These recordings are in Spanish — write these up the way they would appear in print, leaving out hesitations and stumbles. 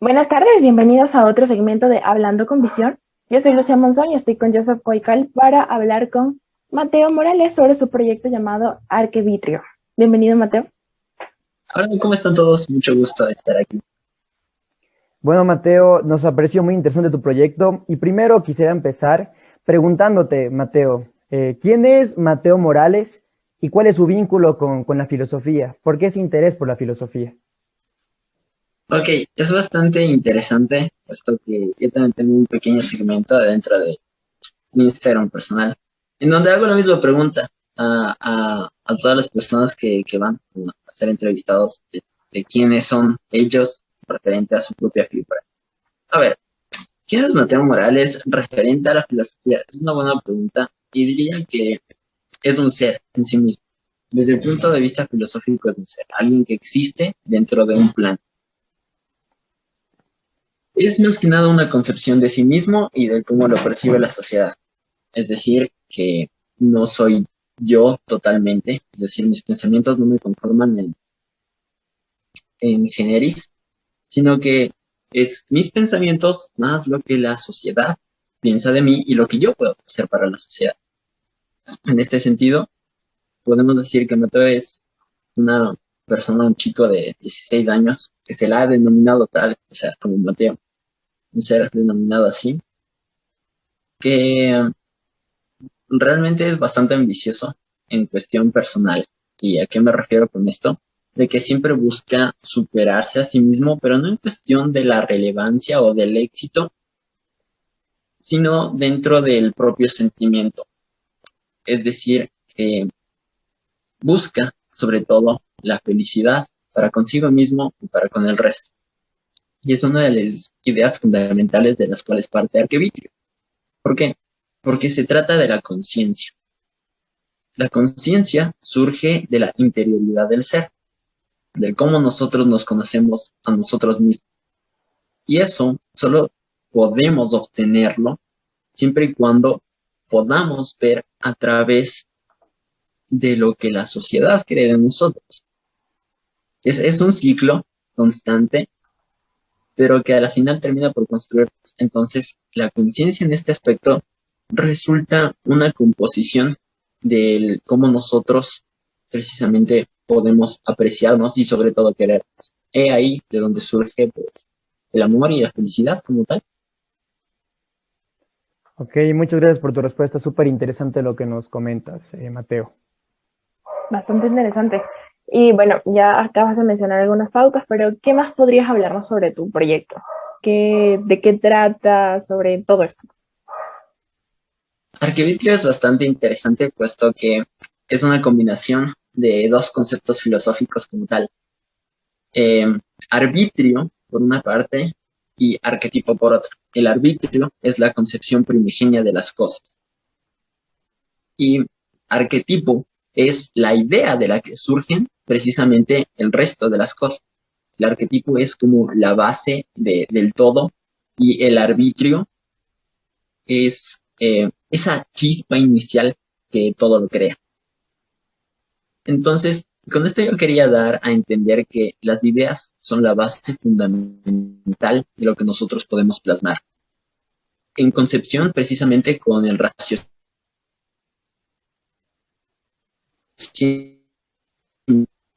Buenas tardes, bienvenidos a otro segmento de Hablando con Visión. Yo soy Lucia Monzón y estoy con Joseph Coical para hablar con Mateo Morales sobre su proyecto llamado Arquevitrio. Bienvenido, Mateo. Hola, ¿cómo están todos? Mucho gusto de estar aquí. Bueno, Mateo, nos pareció muy interesante tu proyecto y primero quisiera empezar preguntándote, Mateo, ¿quién es Mateo Morales y cuál es su vínculo con la filosofía? ¿Por qué ese interés por la filosofía? Ok, es bastante interesante, puesto que yo también tengo un pequeño segmento dentro de mi Instagram personal, en donde hago la misma pregunta a todas las personas que van a ser entrevistados de quiénes son ellos referente a su propia figura. A ver, ¿quién es Mateo Morales referente a la filosofía? Es una buena pregunta y diría que es un ser en sí mismo. Desde el punto de vista filosófico es un ser, alguien que existe dentro de un plan. Es más que nada una concepción de sí mismo y de cómo lo percibe la sociedad. Es decir, que no soy yo totalmente, es decir, mis pensamientos no me conforman en generis, sino que es mis pensamientos más lo que la sociedad piensa de mí y lo que yo puedo hacer para la sociedad. En este sentido, podemos decir que Mateo es una persona, un chico de 16 años, que se la ha denominado tal, o sea, como Mateo, un ser denominado así, que realmente es bastante ambicioso en cuestión personal. ¿Y a qué me refiero con esto? De que siempre busca superarse a sí mismo, pero no en cuestión de la relevancia o del éxito, sino dentro del propio sentimiento. Es decir, que busca sobre todo la felicidad para consigo mismo y para con el resto. Y es una de las ideas fundamentales de las cuales parte Arquevitrio. ¿Por qué? Porque se trata de la conciencia. La conciencia surge de la interioridad del ser, del cómo nosotros nos conocemos a nosotros mismos. Y eso solo podemos obtenerlo siempre y cuando podamos ver a través de lo que la sociedad cree de nosotros. Es un ciclo constante, pero que a la final termina por construir. Entonces, la conciencia en este aspecto resulta una composición del cómo nosotros precisamente podemos apreciarnos y sobre todo querernos. He ahí de donde surge pues, el amor y la felicidad como tal. Ok, muchas gracias por tu respuesta, súper interesante lo que nos comentas, Mateo. Bastante interesante. Y bueno, ya acabas de mencionar algunas pautas, pero ¿qué más podrías hablarnos sobre tu proyecto? ¿De qué trata? Sobre todo esto. Arquivitrio es bastante interesante puesto que es una combinación de dos conceptos filosóficos como tal. Eh, arbitrio, por una parte, y arquetipo por otra. El arbitrio es la concepción primigenia de las cosas. Y arquetipo es la idea de la que surgen precisamente el resto de las cosas. El arquetipo es como la base del todo y el arbitrio es esa chispa inicial que todo lo crea. Entonces, con esto yo quería dar a entender que las ideas son la base fundamental de lo que nosotros podemos plasmar. En concepción, precisamente con el raciocinio,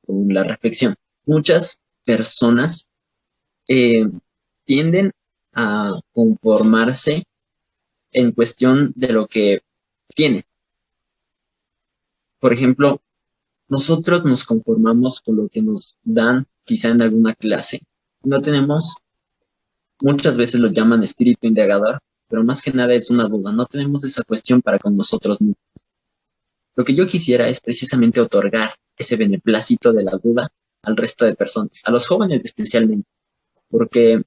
con la reflexión. Muchas personas eh, tienden a conformarse en cuestión de lo que tienen. Por ejemplo, nosotros nos conformamos con lo que nos dan quizá en alguna clase. No tenemos, muchas veces lo llaman espíritu indagador, pero más que nada es una duda. No tenemos esa cuestión para con nosotros mismos. Lo que yo quisiera es precisamente otorgar ese beneplácito de la duda al resto de personas, a los jóvenes especialmente, porque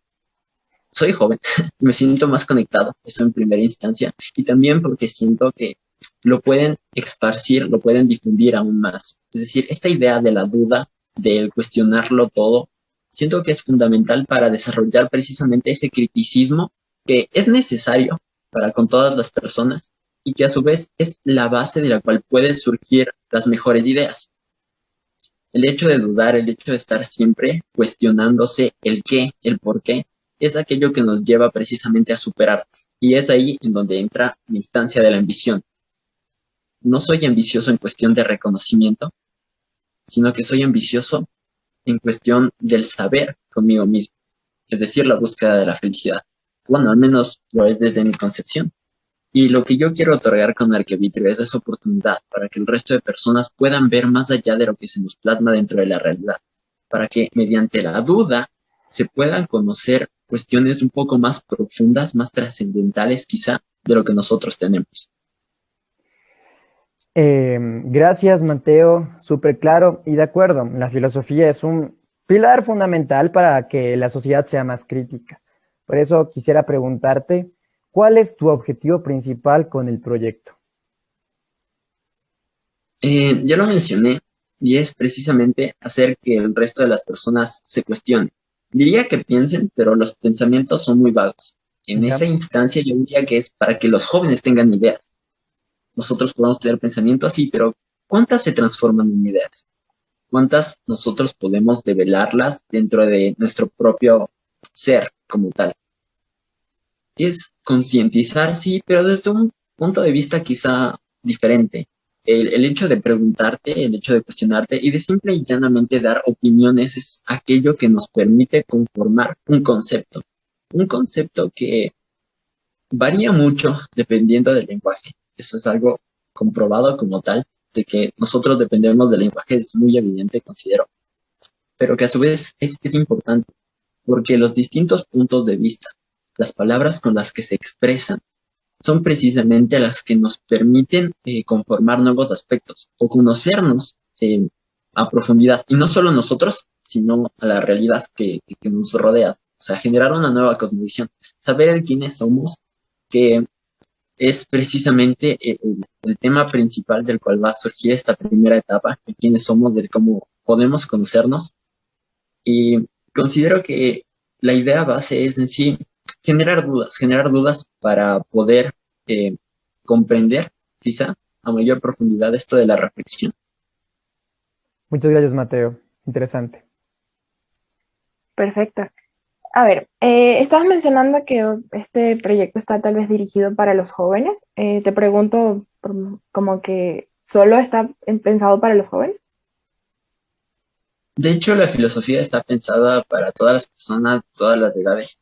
soy joven, me siento más conectado, eso en primera instancia, y también porque siento que lo pueden esparcir, lo pueden difundir aún más. Es decir, esta idea de la duda, del cuestionarlo todo, siento que es fundamental para desarrollar precisamente ese criticismo que es necesario para con todas las personas y que a su vez es la base de la cual pueden surgir las mejores ideas. El hecho de dudar, el hecho de estar siempre cuestionándose el qué, el por qué, es aquello que nos lleva precisamente a superarnos. Y es ahí en donde entra la instancia de la ambición. No soy ambicioso en cuestión de reconocimiento, sino que soy ambicioso en cuestión del saber conmigo mismo, es decir, la búsqueda de la felicidad. Bueno, al menos lo es desde mi concepción. Y lo que yo quiero otorgar con Arquevitrio es esa oportunidad para que el resto de personas puedan ver más allá de lo que se nos plasma dentro de la realidad, para que mediante la duda se puedan conocer cuestiones un poco más profundas, más trascendentales quizá, de lo que nosotros tenemos. Gracias, Mateo, súper claro y de acuerdo. La filosofía es un pilar fundamental para que la sociedad sea más crítica. Por eso quisiera preguntarte, ¿cuál es tu objetivo principal con el proyecto? Ya lo mencioné, y es precisamente hacer que el resto de las personas se cuestionen. Diría que piensen, pero los pensamientos son muy vagos. En Ya. esa instancia yo diría que es para que los jóvenes tengan ideas. Nosotros podemos tener pensamientos así, pero ¿cuántas se transforman en ideas? ¿Cuántas nosotros podemos develarlas dentro de nuestro propio ser como tal? Es concientizar, sí, pero desde un punto de vista quizá diferente. El hecho de preguntarte, el hecho de cuestionarte y de simple y llanamente dar opiniones es aquello que nos permite conformar un concepto. Un concepto que varía mucho dependiendo del lenguaje. Eso es algo comprobado como tal, de que nosotros dependemos del lenguaje, es muy evidente, considero, pero que a su vez es importante, porque los distintos puntos de vista, las palabras con las que se expresan, son precisamente las que nos permiten conformar nuevos aspectos o conocernos a profundidad, y no solo nosotros, sino a la realidad que nos rodea. O sea, generar una nueva cosmovisión, saber quiénes somos, que es precisamente el tema principal del cual va a surgir esta primera etapa, de quiénes somos, de cómo podemos conocernos. Y considero que la idea base es en sí generar dudas para poder comprender quizá a mayor profundidad esto de la reflexión. Muchas gracias, Mateo. Interesante. Perfecto. A ver, estabas mencionando que este proyecto está tal vez dirigido para los jóvenes. Te pregunto, como que solo está pensado para los jóvenes. De hecho, la filosofía está pensada para todas las personas, todas las edades.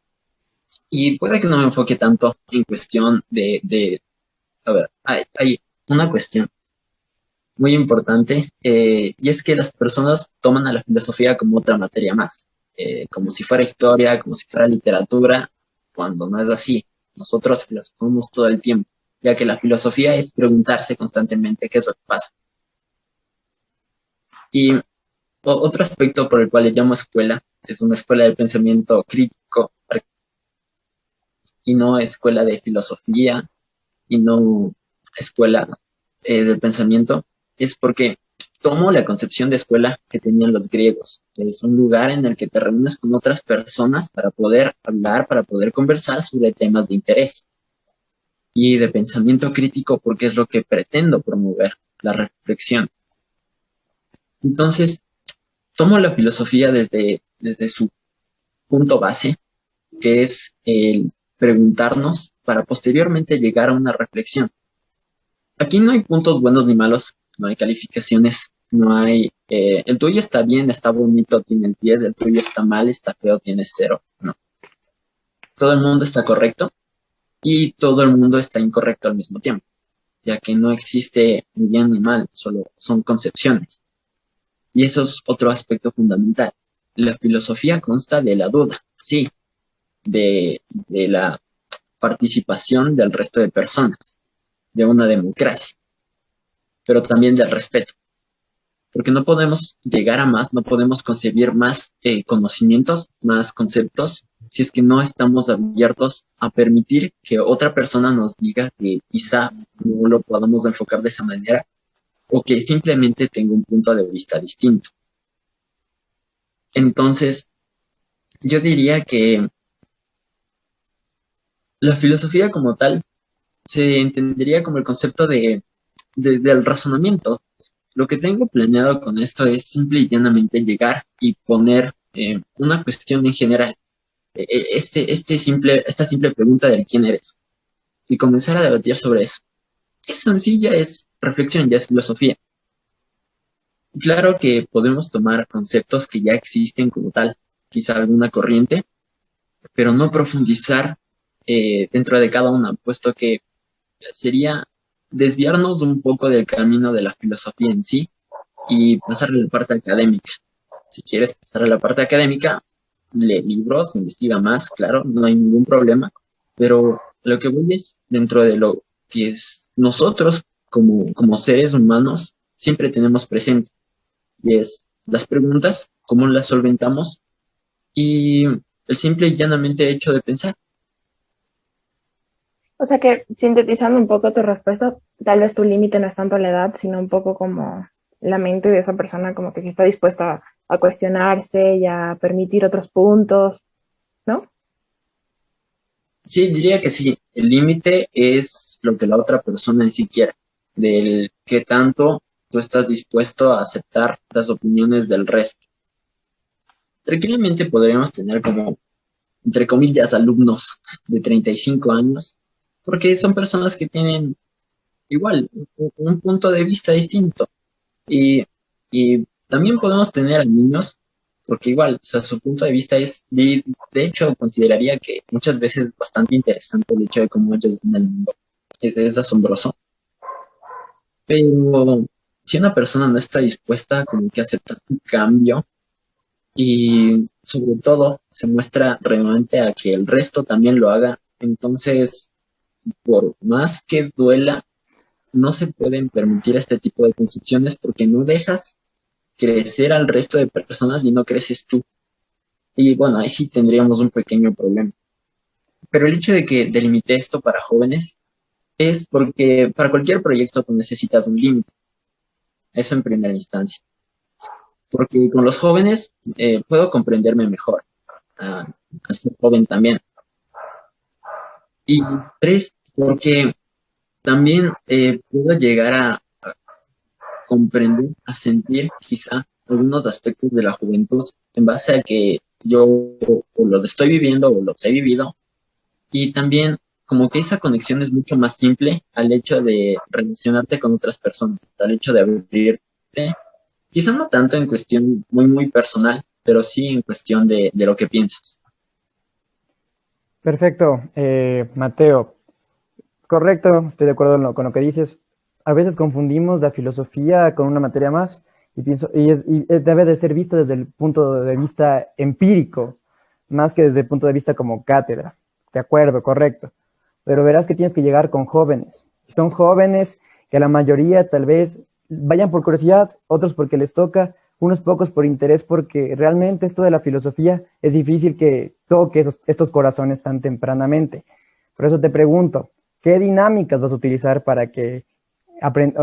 Y puede que no me enfoque tanto en cuestión a ver, hay una cuestión muy importante, y es que las personas toman a la filosofía como otra materia más, como si fuera historia, como si fuera literatura, cuando no es así. Nosotros filosofamos todo el tiempo, ya que la filosofía es preguntarse constantemente qué es lo que pasa. Y otro aspecto por el cual le llamo escuela es una escuela de pensamiento crítico y no escuela de filosofía y no escuela del pensamiento, es porque tomo la concepción de escuela que tenían los griegos. Es un lugar en el que te reúnes con otras personas para poder hablar, para poder conversar sobre temas de interés. Y de pensamiento crítico porque es lo que pretendo promover, la reflexión. Entonces, tomo la filosofía desde su punto base, que es el preguntarnos para posteriormente llegar a una reflexión. Aquí no hay puntos buenos ni malos, no hay calificaciones, no hay, el tuyo está bien, está bonito, tiene el 10, el tuyo está mal, está feo, tiene 0. No. Todo el mundo está correcto y todo el mundo está incorrecto al mismo tiempo, ya que no existe ni bien ni mal, solo son concepciones. Y eso es otro aspecto fundamental. La filosofía consta de la duda, sí, de la participación del resto de personas, de una democracia, pero también del respeto. Porque no podemos llegar a más, no podemos concebir más conocimientos, más conceptos, si es que no estamos abiertos a permitir que otra persona nos diga que quizá no lo podamos enfocar de esa manera o que simplemente tenga un punto de vista distinto. Entonces, yo diría que la filosofía como tal se entendería como el concepto del razonamiento. Lo que tengo planeado con esto es simple y llanamente llegar y poner una cuestión en general. esta simple pregunta del quién eres y comenzar a debatir sobre eso. Es sencilla, es reflexión, ya es filosofía. Claro que podemos tomar conceptos que ya existen como tal, quizá alguna corriente, pero no profundizar dentro de cada una, puesto que sería desviarnos un poco del camino de la filosofía en sí y pasar a la parte académica. Si quieres pasar a la parte académica, lee libros, investiga más, claro, no hay ningún problema, pero lo que voy es dentro de lo que es nosotros como seres humanos siempre tenemos presente, y es las preguntas, cómo las solventamos y el simple y llanamente hecho de pensar. O sea que, sintetizando un poco tu respuesta, tal vez tu límite no es tanto la edad, sino un poco como la mente de esa persona, como que si está dispuesta a cuestionarse y a permitir otros puntos, ¿no? Sí, diría que sí. El límite es lo que la otra persona en sí quiere, del qué tanto tú estás dispuesto a aceptar las opiniones del resto. Tranquilamente podríamos tener como, entre comillas, alumnos de 35 años, porque son personas que tienen igual un punto de vista distinto. Y, y también podemos tener a niños, porque igual, o sea, su punto de vista es, de hecho, consideraría que muchas veces es bastante interesante el hecho de cómo ellos ven el mundo. Es asombroso. Pero si una persona no está dispuesta como que a aceptar un cambio y sobre todo se muestra renuente a que el resto también lo haga, entonces, por más que duela, no se pueden permitir este tipo de concepciones porque no dejas crecer al resto de personas y no creces tú. Y bueno, ahí sí tendríamos un pequeño problema. Pero el hecho de que delimite esto para jóvenes es porque para cualquier proyecto tú necesitas un límite. Eso en primera instancia. Porque con los jóvenes puedo comprenderme mejor. A ser joven también. Y tres, porque también puedo llegar a comprender, a sentir quizá algunos aspectos de la juventud en base a que yo o los estoy viviendo o los he vivido. Y también como que esa conexión es mucho más simple al hecho de relacionarte con otras personas, al hecho de abrirte, quizá no tanto en cuestión muy personal, pero sí en cuestión de lo que piensas. Perfecto, Mateo. Correcto, estoy de acuerdo con lo que dices. A veces confundimos la filosofía con una materia más y pienso debe de ser vista desde el punto de vista empírico, más que desde el punto de vista como cátedra. De acuerdo, correcto. Pero verás que tienes que llegar con jóvenes. Son jóvenes que la mayoría tal vez vayan por curiosidad, otros porque les toca, unos pocos por interés, porque realmente esto de la filosofía es difícil que toque estos corazones tan tempranamente. Por eso te pregunto, ¿qué dinámicas vas a utilizar para que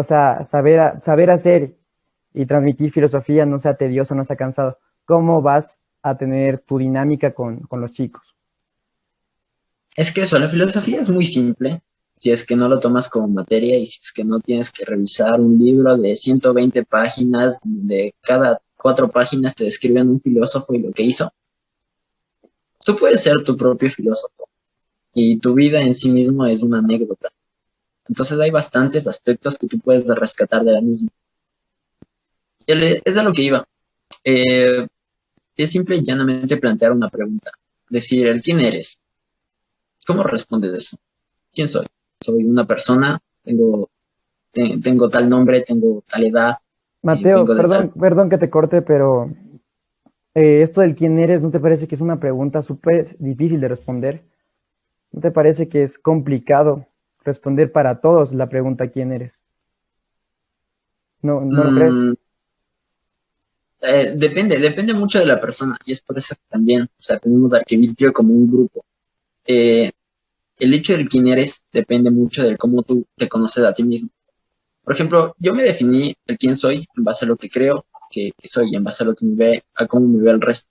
saber hacer y transmitir filosofía no sea tedioso, no sea cansado? ¿Cómo vas a tener tu dinámica con los chicos? Es que eso, la filosofía es muy simple, si es que no lo tomas como materia y si es que no tienes que revisar un libro de 120 páginas, de cada 4 páginas te describen un filósofo y lo que hizo. Tú puedes ser tu propio filósofo y tu vida en sí mismo es una anécdota. Entonces hay bastantes aspectos que tú puedes rescatar de la misma. Es de lo que iba. Es simple y llanamente plantear una pregunta. Decir, ¿el quién eres? ¿Cómo respondes eso? ¿Quién soy? Soy una persona, tengo tal nombre, tengo tal edad. Mateo, perdón que te corte, pero esto del quién eres, ¿no te parece que es una pregunta súper difícil de responder? ¿No te parece que es complicado responder para todos la pregunta quién eres? ¿No lo crees? Depende mucho de la persona y es por eso que también, o sea, tenemos Arquivitrio como un grupo. El hecho de quién eres depende mucho de cómo tú te conoces a ti mismo. Por ejemplo, yo me definí el quién soy en base a lo que creo que soy, en base a lo que a cómo me ve el resto.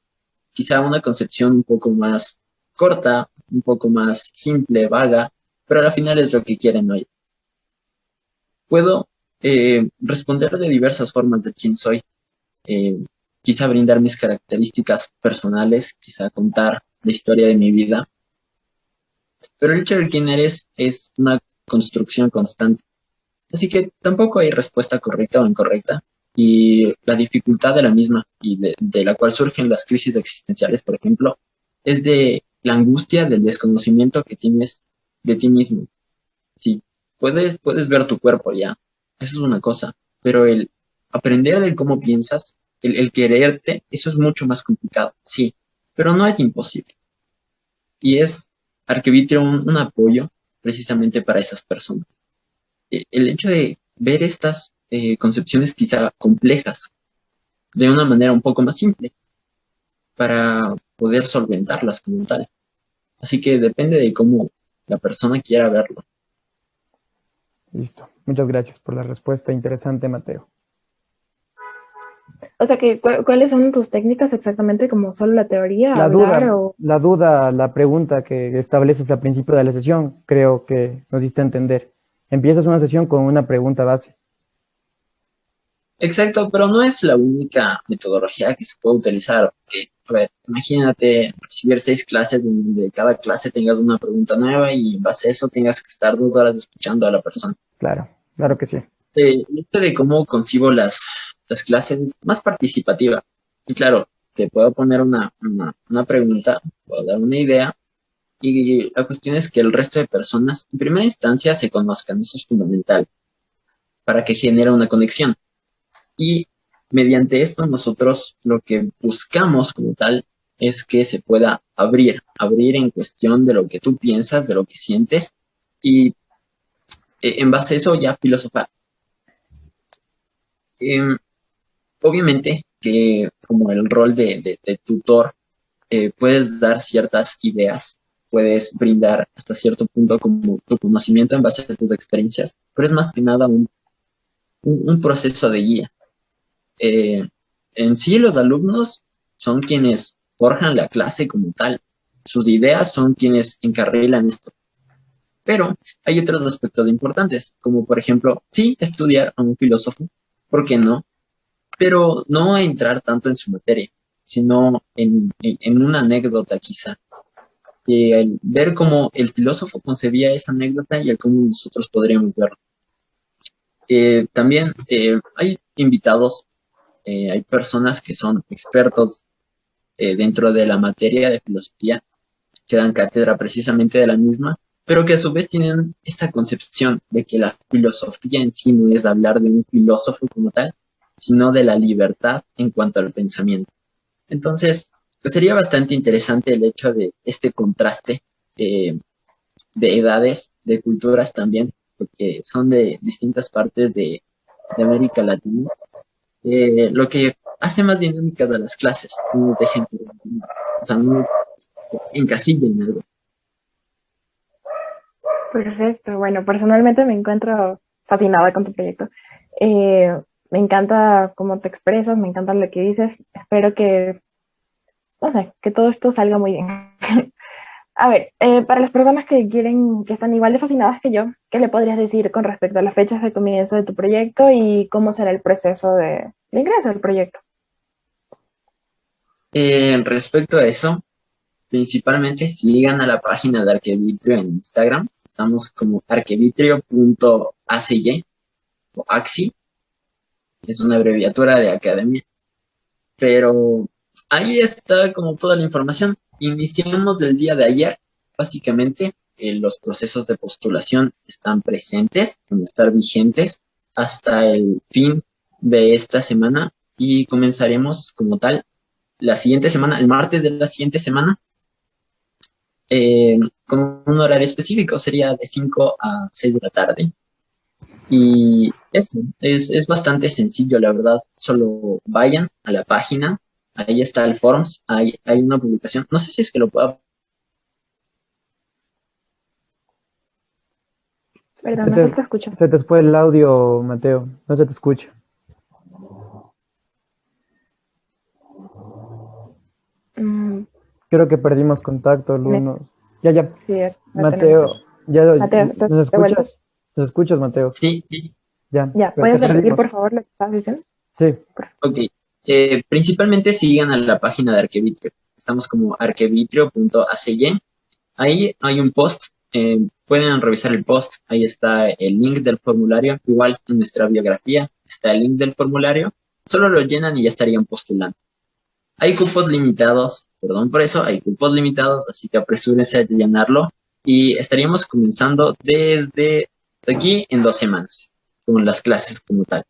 Quizá una concepción un poco más corta, un poco más simple, vaga, pero al final es lo que quieren hoy. Puedo responder de diversas formas de quién soy. Quizá brindar mis características personales, quizá contar la historia de mi vida, pero el hecho de quién eres es una construcción constante. Así que tampoco hay respuesta correcta o incorrecta, y la dificultad de la misma, y de la cual surgen las crisis existenciales, por ejemplo, es de la angustia del desconocimiento que tienes de ti mismo. Sí, puedes ver tu cuerpo ya, eso es una cosa, pero el aprender de cómo piensas, el quererte, eso es mucho más complicado, sí, pero no es imposible. Y es Arquivitrio un apoyo precisamente para esas personas. El hecho de ver estas concepciones quizá complejas de una manera un poco más simple para poder solventarlas como tal. Así que depende de cómo la persona quiera verlo. Listo. Muchas gracias por la respuesta interesante, Mateo. O sea, que, ¿cuáles son tus técnicas exactamente? ¿Como solo la teoría, La hablar duda, o...? la pregunta que estableces al principio de la sesión, creo que nos diste a entender. Empiezas una sesión con una pregunta base. Exacto, pero no es la única metodología que se puede utilizar. Porque, a ver, imagínate recibir 6 clases donde cada clase tengas una pregunta nueva y en base a eso tengas que estar 2 horas escuchando a la persona. Claro, claro que sí. El hecho de cómo concibo las clases es más participativa. Y claro, te puedo poner una pregunta, puedo dar una idea, y la cuestión es que el resto de personas en primera instancia se conozcan. Eso es fundamental para que genere una conexión. Y mediante esto nosotros lo que buscamos como tal es que se pueda abrir en cuestión de lo que tú piensas, de lo que sientes, y en base a eso ya filosofar. Obviamente que como el rol de tutor, puedes dar ciertas ideas, puedes brindar hasta cierto punto como tu conocimiento en base a tus experiencias, pero es más que nada un proceso de guía. En sí, los alumnos son quienes forjan la clase como tal. Sus ideas son quienes encarrilan esto. Pero hay otros aspectos importantes, como por ejemplo, sí, estudiar a un filósofo, ¿por qué no? Pero no entrar tanto en su materia, sino en una anécdota quizá. El ver cómo el filósofo concebía esa anécdota y el cómo nosotros podríamos verlo. También hay invitados, hay personas que son expertos dentro de la materia de filosofía, que dan cátedra precisamente de la misma, pero que a su vez tienen esta concepción de que la filosofía en sí no es hablar de un filósofo como tal, sino de la libertad en cuanto al pensamiento. Entonces, pues sería bastante interesante el hecho de este contraste de edades, de culturas también, porque son de distintas partes de América Latina, lo que hace más dinámicas a las clases, no nos dejen, o sea, no nos encasillen algo. Perfecto. Bueno, personalmente me encuentro fascinada con tu proyecto. Me encanta cómo te expresas, me encanta lo que dices. Espero que, no sé, que todo esto salga muy bien. A ver, para las personas que quieren, que están igual de fascinadas que yo, ¿qué le podrías decir con respecto a las fechas de comienzo de tu proyecto y cómo será el proceso de ingreso al proyecto? Respecto a eso, principalmente sigan a la página de Arquivitrio en Instagram. Estamos como arquivitrio.acy o AXI, es una abreviatura de academia, pero ahí está como toda la información. Iniciamos el día de ayer, básicamente. Los procesos de postulación están presentes, van a estar vigentes hasta el fin de esta semana y comenzaremos como tal la siguiente semana, el martes de la siguiente semana, con un horario específico, sería de 5 a 6 de la tarde. Y eso, es bastante sencillo, la verdad. Solo vayan a la página, ahí está el Forms, hay una publicación. No sé si es que lo pueda. Perdón, no se te escucha. Se te fue el audio, Mateo. No se te escucha. Creo que perdimos contacto algunos. Ya. Sí, Mateo, Mateo, ¿nos escuchas? ¿Nos escuchas, Mateo? Sí. Ya, ¿puedes repetir, por favor, lo que estabas diciendo? Sí. Ok. Principalmente sigan a la página de Arquivitrio. estamos como arquevitrio.acy. Ahí hay un post, pueden revisar el post, ahí está el link del formulario, igual en nuestra biografía está el link del formulario, solo lo llenan y ya estarían postulando. Hay cupos limitados, perdón por eso, hay cupos limitados, así que apresúrense a llenarlo y estaríamos comenzando desde aquí en 2 semanas, con las clases como tal.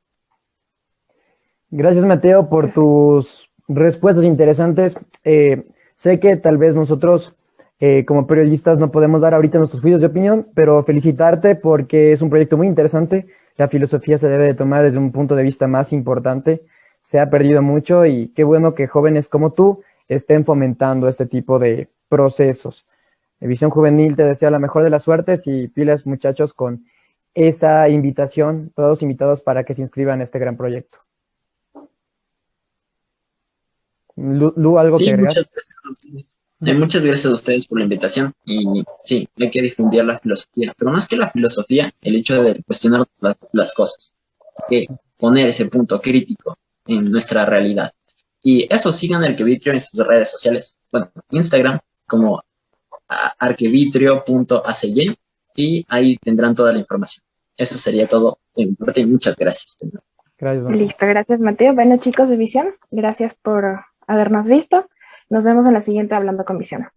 Gracias, Mateo, por tus respuestas interesantes. Sé que tal vez nosotros, como periodistas, no podemos dar ahorita nuestros juicios de opinión, pero felicitarte porque es un proyecto muy interesante. La filosofía se debe de tomar desde un punto de vista más importante. Se ha perdido mucho y qué bueno que jóvenes como tú estén fomentando este tipo de procesos. Visión Juvenil te desea la mejor de las suertes y pilas, muchachos, con esa invitación, todos invitados para que se inscriban en este gran proyecto. Lu, ¿algo que agregar? Muchas gracias a ustedes. Muchas gracias a ustedes por la invitación y sí, hay que difundir la filosofía, pero más que la filosofía, el hecho de cuestionar las cosas, que poner ese punto crítico en nuestra realidad. Y eso, sigan Arquevitrio en sus redes sociales, bueno, Instagram como arquevitrio.acy y ahí tendrán toda la información. Eso sería todo de mi parte y muchas gracias. Gracias, Listo, gracias Mateo. Bueno, chicos de Visión, gracias por habernos visto. Nos vemos en la siguiente Hablando con Visión.